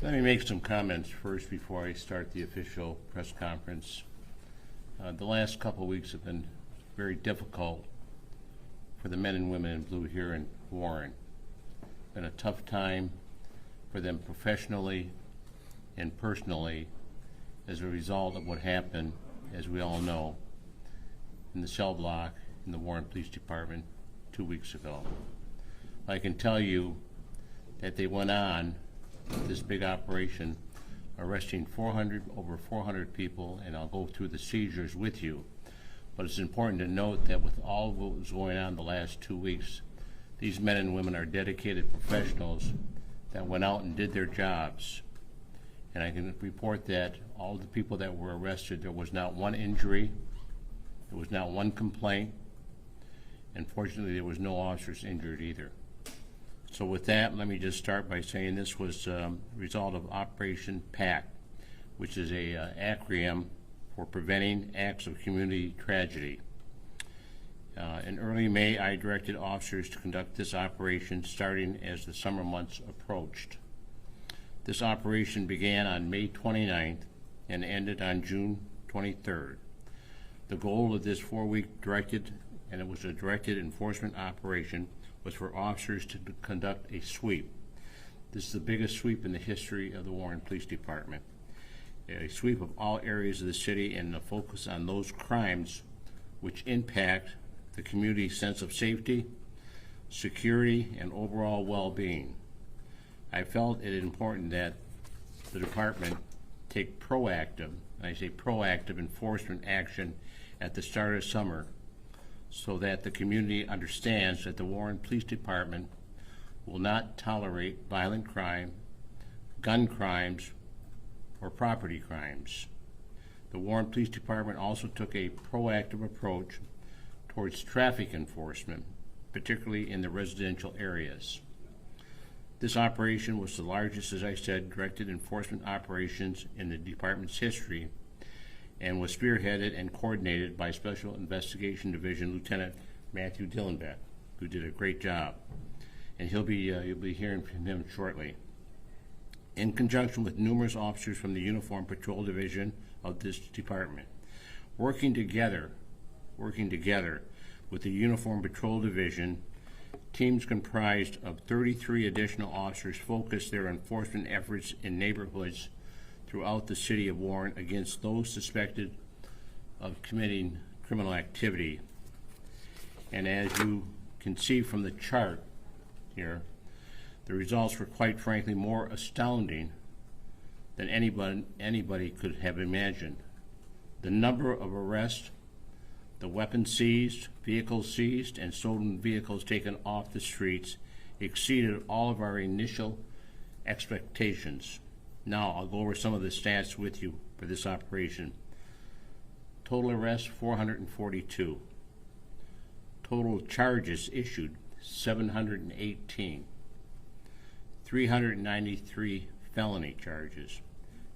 Let me make some comments first before I start the official press conference. The last couple of weeks have been very difficult for the men and women in blue here in Warren. It's been a tough time for them professionally and personally as a result of what happened, as we all know, in the cell block in the Warren Police Department 2 weeks ago. I can tell you that they went on this big operation, arresting over 400 people, and I'll go through the seizures with you. But it's important to note that with all what was going on the last 2 weeks, these men and women are dedicated professionals that went out and did their jobs. And I can report that all the people that were arrested, there was not one injury, there was not one complaint, and fortunately there was no officers injured either. So with that, let me just start by saying this was a result of Operation PACT, which is a acronym for Preventing Acts of Community Tragedy. In early May, I directed officers to conduct this operation starting as the summer months approached. This operation began on May 29th and ended on June 23rd. The goal of this 4-week directed, and it was a directed enforcement operation, was for officers to conduct a sweep. This is the biggest sweep in the history of the Warren Police Department. A sweep of all areas of the city and a focus on those crimes which impact the community's sense of safety, security, and overall well-being. I felt it important that the department take proactive, and I say proactive enforcement action at the start of summer so that the community understands that the Warren Police Department will not tolerate violent crime, gun crimes, or property crimes. The Warren Police Department also took a proactive approach towards traffic enforcement, particularly in the residential areas. This operation was the largest, as I said, directed enforcement operations in the department's history, and was spearheaded and coordinated by Special Investigation Division Lieutenant Matthew Dillenbeck, who did a great job. And you'll be hearing from him shortly. In conjunction with numerous officers from the Uniform Patrol Division of this department, working together with the Uniform Patrol Division, teams comprised of 33 additional officers focused their enforcement efforts in neighborhoods throughout the city of Warren against those suspected of committing criminal activity. And as you can see from the chart here, the results were quite frankly more astounding than anybody could have imagined. The number of arrests, the weapons seized, vehicles seized, and stolen vehicles taken off the streets exceeded all of our initial expectations. Now, I'll go over some of the stats with you for this operation. Total arrests, 442. Total charges issued, 718. 393 felony charges.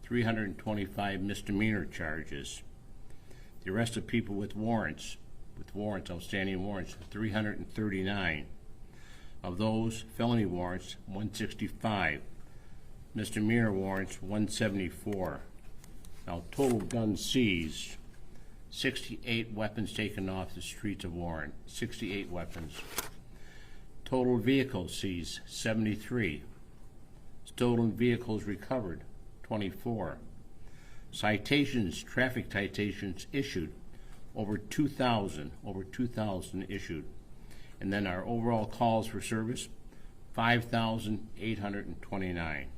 325 misdemeanor charges. The arrest of people with warrants, outstanding warrants, 339. Of those, felony warrants, 165. Misdemeanor warrants, 174. Now, total guns seized, 68 weapons taken off the streets of Warren, 68 weapons. Total vehicles seized, 73. Stolen vehicles recovered, 24. Citations, traffic citations issued, over 2,000 issued. And then our overall calls for service, 5,829.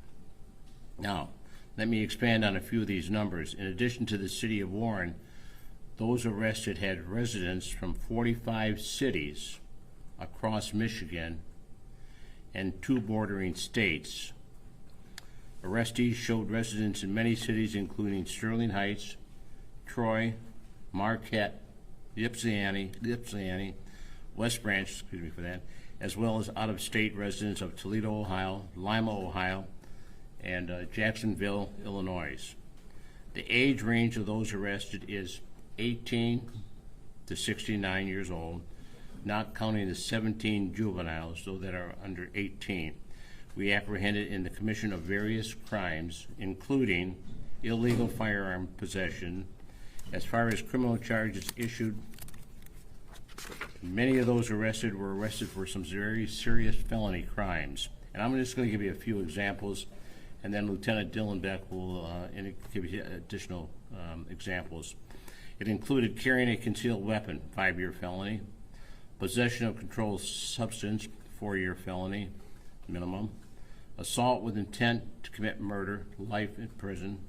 Now, let me expand on a few of these numbers. In addition to the city of Warren, those arrested had residents from 45 cities across Michigan and 2 bordering states. Arrestees showed residents in many cities, including Sterling Heights, Troy, Marquette, Ypsilanti, West Branch, as well as out-of-state residents of Toledo, Ohio, Lima, Ohio, and Jacksonville, Illinois. The age range of those arrested is 18 to 69 years old, not counting the 17 juveniles, though that are under 18. we apprehended in the commission of various crimes, including illegal firearm possession. As far as criminal charges issued, many of those arrested were arrested for some very serious felony crimes. And I'm just going to give you a few examples, and then Lieutenant Dillenbeck will give you additional examples. It included carrying a concealed weapon, 5-year felony, possession of controlled substance, 4-year felony minimum, assault with intent to commit murder, life in prison,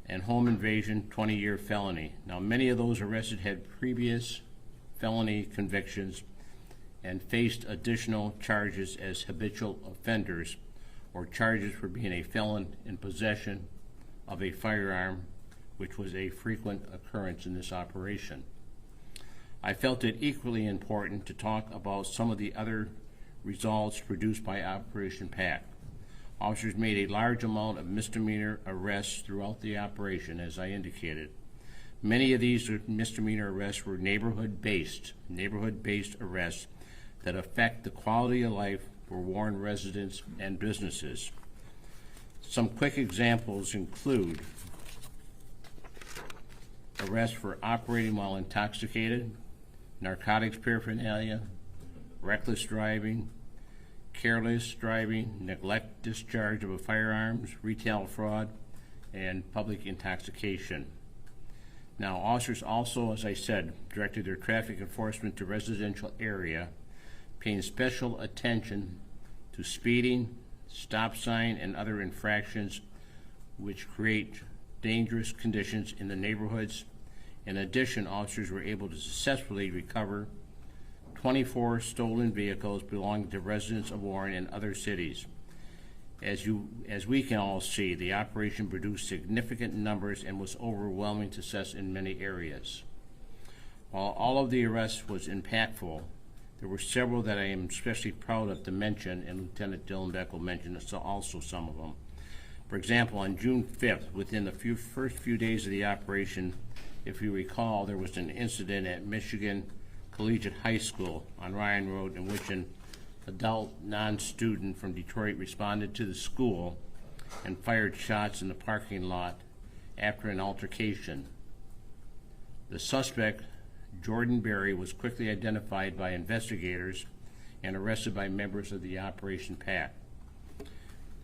and home invasion, 20-year felony. Now, many of those arrested had previous felony convictions and faced additional charges as habitual offenders or charges for being a felon in possession of a firearm, which was a frequent occurrence in this operation. I felt it equally important to talk about some of the other results produced by Operation PAC. Officers made a large amount of misdemeanor arrests throughout the operation, as I indicated. Many of these misdemeanor arrests were neighborhood-based arrests that affect the quality of life for Warren residents and businesses. Some quick examples include arrests for operating while intoxicated, narcotics paraphernalia, reckless driving, careless driving, neglect discharge of a firearms, retail fraud, and public intoxication. Now, officers also, as I said, directed their traffic enforcement to residential area, paying special attention to speeding, stop sign, and other infractions which create dangerous conditions in the neighborhoods. In addition, officers were able to successfully recover 24 stolen vehicles belonging to residents of Warren and other cities. As we can all see, the operation produced significant numbers and was overwhelming success in many areas. While all of the arrests was impactful, there were several that I am especially proud of to mention, and Lieutenant Dillenbeck will mention also some of them. For example, on June 5th, within the first few days of the operation, if you recall, there was an incident at Michigan Collegiate High School on Ryan Road in which an adult non-student from Detroit responded to the school and fired shots in the parking lot after an altercation. The suspect, Jordan Berry, was quickly identified by investigators and arrested by members of the Operation PAC.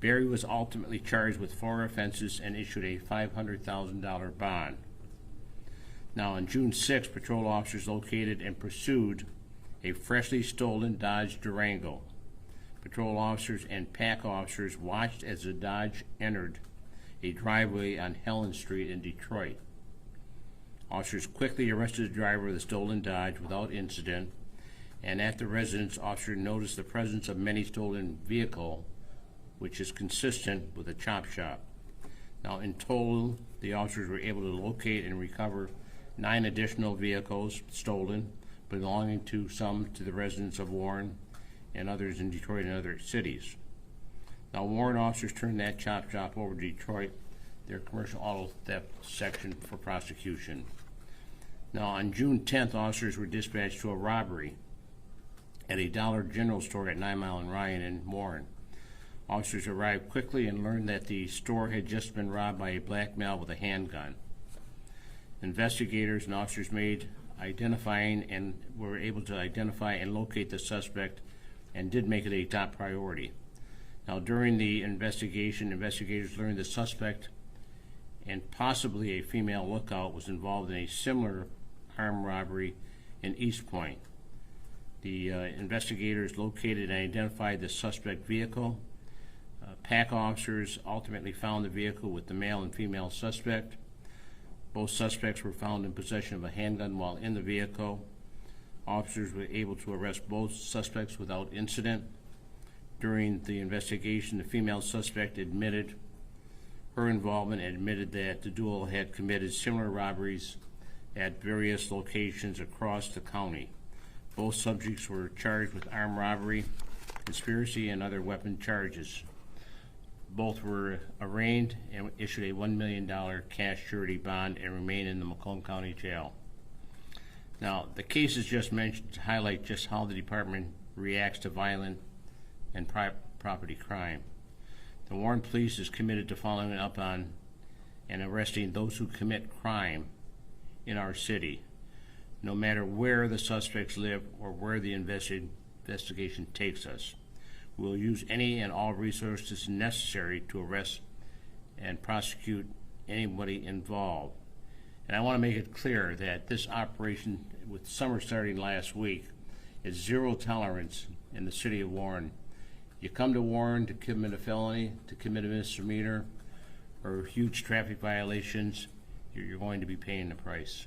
Berry was ultimately charged with 4 offenses and issued a $500,000 bond. Now, on June 6, patrol officers located and pursued a freshly stolen Dodge Durango. Patrol officers and PAC officers watched as the Dodge entered a driveway on Helen Street in Detroit. Officers quickly arrested the driver of the stolen Dodge without incident, and at the residence, officers noticed the presence of many stolen vehicles, which is consistent with a chop shop. Now, in total, the officers were able to locate and recover 9 additional vehicles stolen, belonging to some to the residents of Warren and others in Detroit and other cities. Now, Warren officers turned that chop shop over to Detroit, their commercial auto theft section, for prosecution. Now, on June 10th, officers were dispatched to a robbery at a Dollar General store at 9 Mile and Ryan in Warren. Officers arrived quickly and learned that the store had just been robbed by a black male with a handgun. Investigators and officers were able to identify and locate the suspect and did make it a top priority. Now, during the investigation, investigators learned the suspect and possibly a female lookout was involved in a similar armed robbery in East Point. The investigators located and identified the suspect vehicle. PAC officers ultimately found the vehicle with the male and female suspect. Both suspects were found in possession of a handgun while in the vehicle. Officers were able to arrest both suspects without incident. During the investigation, the female suspect admitted her involvement and admitted that the duo had committed similar robberies at various locations across the county. Both subjects were charged with armed robbery, conspiracy, and other weapon charges. Both were arraigned and issued a $1 million cash surety bond and remain in the Macomb County Jail. Now, the cases just mentioned highlight just how the department reacts to violent and property crime. The Warren Police is committed to following up on and arresting those who commit crime in our city, no matter where the suspects live or where the investigation takes us. We will use any and all resources necessary to arrest and prosecute anybody involved. And I want to make it clear that this operation, with summer starting last week, is zero tolerance in the city of Warren. You come to Warren to commit a felony, to commit a misdemeanor, or huge traffic violations, you're going to be paying the price.